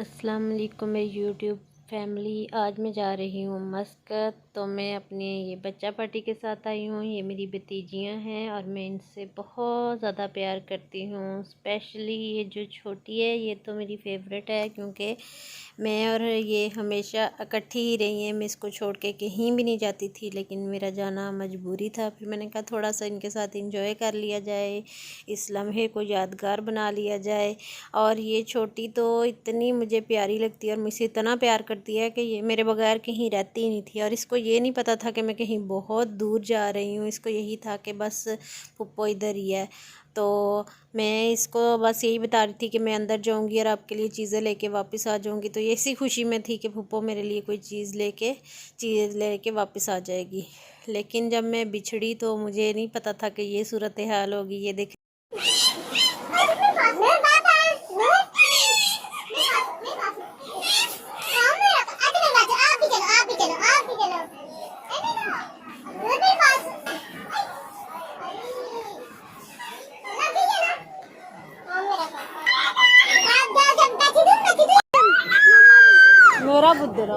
अस्सलाम वालेकुम मेरी यूट्यूब फैमिली। आज मैं जा रही हूँ मस्कत। तो मैं अपने ये बच्चा पार्टी के साथ आई हूँ। ये मेरी भतीजियाँ हैं और मैं इनसे बहुत ज़्यादा प्यार करती हूँ। स्पेशली ये जो छोटी है ये तो मेरी फेवरेट है, क्योंकि मैं और ये हमेशा इकट्ठी ही रही हैं। मैं इसको छोड़ के कहीं भी नहीं जाती थी, लेकिन मेरा जाना मजबूरी था। फिर मैंने कहा थोड़ा सा इनके साथ इंजॉय कर लिया जाए, इस लम्हे को यादगार बना लिया जाए। और ये छोटी तो इतनी मुझे प्यारी लगती है और मुझसे इतना प्यार करती है कि ये मेरे बगैर कहीं रहती ही नहीं थी। और इसको ये नहीं पता था कि मैं कहीं बहुत दूर जा रही हूँ। इसको यही था कि बस पुप्पो इधर ही है। तो मैं इसको बस यही बता रही थी कि मैं अंदर जाऊंगी और आपके लिए चीज़ें लेके वापस आ जाऊंगी। तो ये इसी खुशी में थी कि पुप्पो मेरे लिए कोई चीज़ लेके वापस आ जाएगी। लेकिन जब मैं बिछड़ी तो मुझे नहीं पता था कि ये सूरत हाल होगी। ये देख मेरा बुद्धरा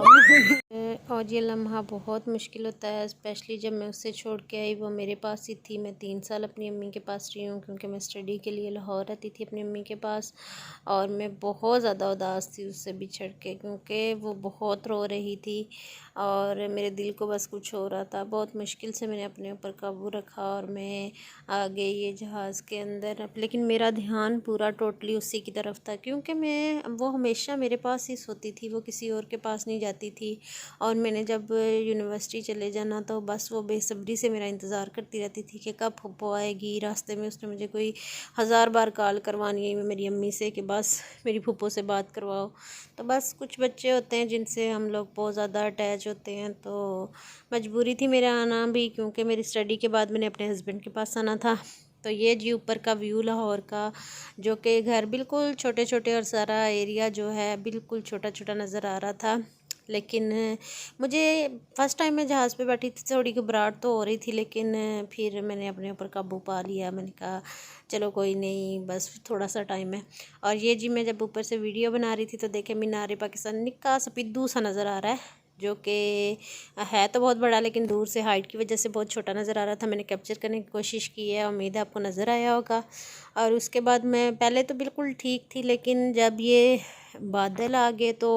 और ये लम्हा बहुत मुश्किल होता है, स्पेशली जब मैं उससे छोड़ के आई। वो मेरे पास ही थी। मैं 3 साल अपनी अम्मी के पास रही हूँ, क्योंकि मैं स्टडी के लिए लाहौर रहती थी अपनी अम्मी के पास। और मैं बहुत ज़्यादा उदास थी उससे बिछड़ के, क्योंकि वो बहुत रो रही थी और मेरे दिल को बस कुछ हो रहा था। बहुत मुश्किल से मैंने अपने ऊपर काबू रखा और मैं आ गई ये जहाज़ के अंदर। लेकिन मेरा ध्यान पूरा टोटली उसी की तरफ था, क्योंकि वो हमेशा मेरे पास ही सोती थी, वो किसी और के पास नहीं जाती थी। और मैंने जब यूनिवर्सिटी चले जाना तो बस वो बेसब्री से मेरा इंतज़ार करती रहती थी कि कब फुप्पो आएगी। रास्ते में उसने मुझे कोई 1000 बार कॉल करवानी है मेरी अम्मी से कि बस मेरी फुप्पो से बात करवाओ। तो बस कुछ बच्चे होते हैं जिनसे हम लोग बहुत ज़्यादा अटैच होते हैं। तो मजबूरी थी मेरा आना भी, क्योंकि मेरी स्टडी के बाद मैंने अपने हस्बैंड के पास आना था। तो ये जी ऊपर का व्यू लाहौर का, जो कि घर बिल्कुल छोटे छोटे और सारा एरिया जो है बिल्कुल छोटा छोटा नज़र आ रहा था। लेकिन मुझे फ़र्स्ट टाइम मैं जहाज़ पे बैठी थी थोड़ी घबराहट तो हो रही थी, लेकिन फिर मैंने अपने ऊपर काबू पा लिया। मैंने कहा चलो कोई नहीं, बस थोड़ा सा टाइम है। और ये जी मैं जब ऊपर से वीडियो बना रही थी तो देखे मीनार पाकिस्तान निक्का सा पिद्दू सा नज़र आ रहा है, जो कि है तो बहुत बड़ा, लेकिन दूर से हाइट की वजह से बहुत छोटा नज़र आ रहा था। मैंने कैप्चर करने की कोशिश की है, उम्मीद है आपको नज़र आया होगा। और उसके बाद मैं पहले तो बिल्कुल ठीक थी, लेकिन जब ये बादल आ गए तो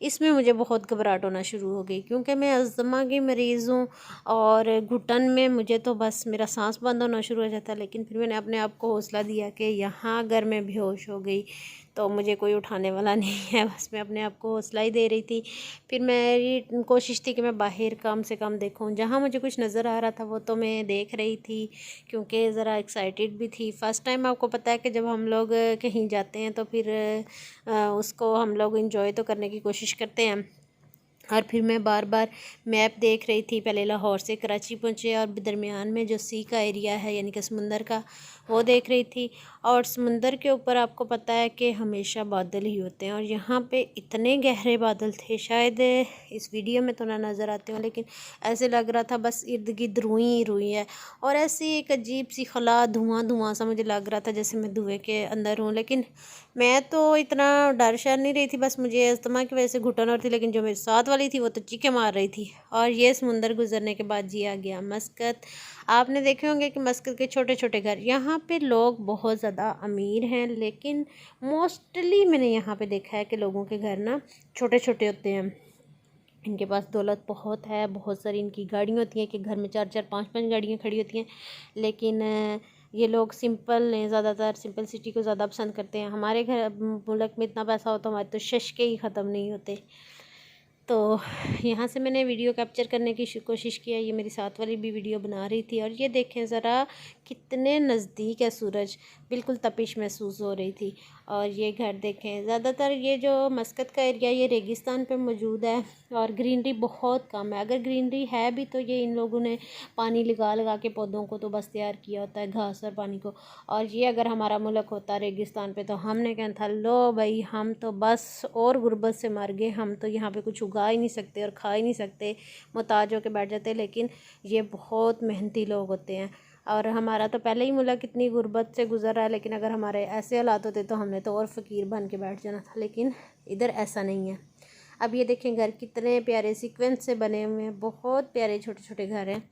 इसमें मुझे बहुत घबराहट होना शुरू हो गई, क्योंकि मैं अस्थमा की मरीज़ हूँ और घुटन में मुझे तो बस मेरा सांस बंद होना शुरू हो जाता। लेकिन फिर मैंने अपने आप को हौसला दिया कि यहाँ अगर मैं बेहोश हो गई तो मुझे कोई उठाने वाला नहीं है। बस मैं अपने आप को हौसला ही दे रही थी। फिर मेरी कोशिश थी कि मैं बाहर कम से कम देखूं, जहाँ मुझे कुछ नज़र आ रहा था वो तो मैं देख रही थी, क्योंकि ज़रा एक्साइटेड भी थी। फ़र्स्ट टाइम आपको पता है कि जब हम लोग कहीं जाते हैं तो फिर उसको हम लोग इंजॉय तो करने की कोशिश करते हैं। और फिर मैं बार बार मैप देख रही थी। पहले लाहौर से कराची पहुँचे और दरमियान में जो सी का एरिया है यानी कि समुंदर का, वो देख रही थी। और समुंदर के ऊपर आपको पता है कि हमेशा बादल ही होते हैं, और यहाँ पे इतने गहरे बादल थे, शायद इस वीडियो में तो ना नज़र आते हो, लेकिन ऐसे लग रहा था बस इर्द गिर्द रुई ही रुई है। और ऐसी एक अजीब सी खला धुआं धुआं सा मुझे लग रहा था, जैसे मैं धुएँ के अंदर हूँ। लेकिन मैं तो इतना डर शर नहीं रही थी, बस मुझे अस्थमा की वजह से घुटन और थी। लेकिन जो मेरे साथ वाली थी वो तो चीखें मार रही थी। और ये समुंदर गुजरने के बाद जी आ गया मस्कत। आपने देखे होंगे कि मस्कत के छोटे छोटे घर, यहाँ पे लोग बहुत ज़्यादा अमीर हैं, लेकिन मोस्टली मैंने यहाँ पे देखा है कि लोगों के घर ना छोटे छोटे होते हैं। इनके पास दौलत बहुत है, बहुत सारी इनकी गाड़ियाँ होती हैं कि घर में 4 4 5 5 गाड़ियाँ खड़ी होती हैं। लेकिन ये लोग सिंपल हैं, ज़्यादातर सिंपल सिटी को ज़्यादा पसंद करते हैं। हमारे घर मुल्क में इतना पैसा हो तो हमारे तो शशके ही ख़त्म नहीं होते। तो यहाँ से मैंने वीडियो कैप्चर करने की कोशिश किया। ये मेरी साथ वाली भी वीडियो बना रही थी। और ये देखें ज़रा कितने नज़दीक है सूरज, बिल्कुल तपिश महसूस हो रही थी। और ये घर देखें, ज़्यादातर ये जो मस्कत का एरिया ये रेगिस्तान पे मौजूद है और ग्रीनरी बहुत कम है। अगर ग्रीनरी है भी तो ये इन लोगों ने पानी लगा लगा के पौधों को तो बस तैयार किया होता है, घास और पानी को। और ये अगर हमारा मुल्क होता रेगिस्तान पे तो हमने कहना था लो भाई हम तो बस और गुर्बत से मर गए, हम तो यहाँ पे कुछ उगा ही नहीं सकते और खा ही नहीं सकते, मुहताज होकर बैठ जाते। लेकिन ये बहुत मेहनती लोग होते हैं और हमारा तो पहले ही मुल्क इतनी गुर्बत से गुज़र रहा है, लेकिन अगर हमारे ऐसे हालात होते तो हमने तो और फ़कीर बन के बैठ जाना था, लेकिन इधर ऐसा नहीं है। अब ये देखें घर कितने प्यारे सीक्वेंस से बने हुए हैं, बहुत प्यारे छोटे छोटे घर हैं।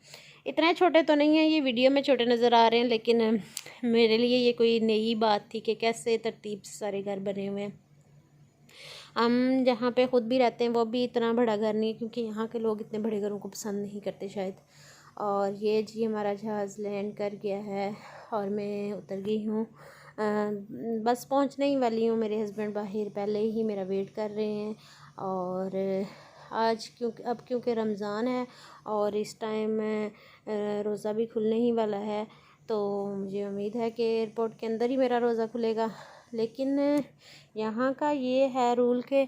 इतने छोटे तो नहीं हैं, ये वीडियो में छोटे नज़र आ रहे हैं, लेकिन मेरे लिए ये कोई नई बात थी कि कैसे तरतीब से सारे घर बने हुए हैं। हम जहाँ पे ख़ुद भी रहते हैं वो भी इतना बड़ा घर नहीं है, क्योंकि यहाँ के लोग इतने बड़े घरों को पसंद नहीं करते शायद। और ये जी हमारा जहाज़ लैंड कर गया है और मैं उतर गई हूँ, बस पहुँचने ही वाली हूँ। मेरे हस्बैंड बाहर पहले ही मेरा वेट कर रहे हैं। और आज क्योंकि रमज़ान है और इस टाइम रोज़ा भी खुलने ही वाला है, तो मुझे उम्मीद है कि एयरपोर्ट के अंदर ही मेरा रोज़ा खुलेगा। लेकिन यहाँ का ये है रूल के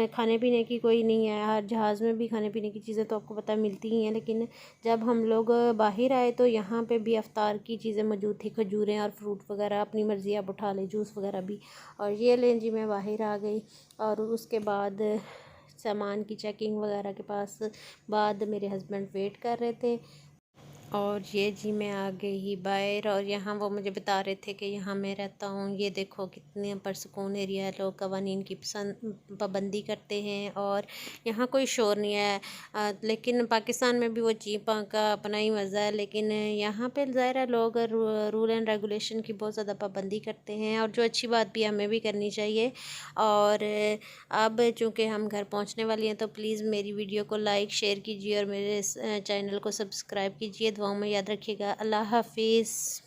खाने पीने की कोई नहीं है। हर जहाज़ में भी खाने पीने की चीज़ें तो आपको पता मिलती ही हैं, लेकिन जब हम लोग बाहर आए तो यहाँ पे भी अफ्तार की चीज़ें मौजूद थी, खजूरें और फ्रूट वगैरह, अपनी मर्ज़ी आप उठा लें, जूस वगैरह भी। और ये लें जी मैं बाहर आ गई और उसके बाद सामान की चेकिंग वगैरह के पास बाद मेरे हस्बैंड वेट कर रहे थे। और ये जी मैं आ गई ही बाहर, और यहाँ वो मुझे बता रहे थे कि यहाँ मैं रहता हूँ। ये देखो कितने परसकून एरिया है, लोग कवानीन की पाबंदी करते हैं और यहाँ कोई शोर नहीं है। लेकिन पाकिस्तान में भी वो चीपा का अपना ही मज़ा है, लेकिन यहाँ पे ज़ाहिर है लोग रूल एंड रेगुलेशन की बहुत ज़्यादा पाबंदी करते हैं, और जो अच्छी बात भी हमें भी करनी चाहिए। और अब चूँकि हम घर पहुँचने वाली हैं, तो प्लीज़ मेरी वीडियो को लाइक शेयर कीजिए और मेरे चैनल को सब्सक्राइब कीजिए। दुआओं में याद रखिएगा। अल्लाह हाफिज़।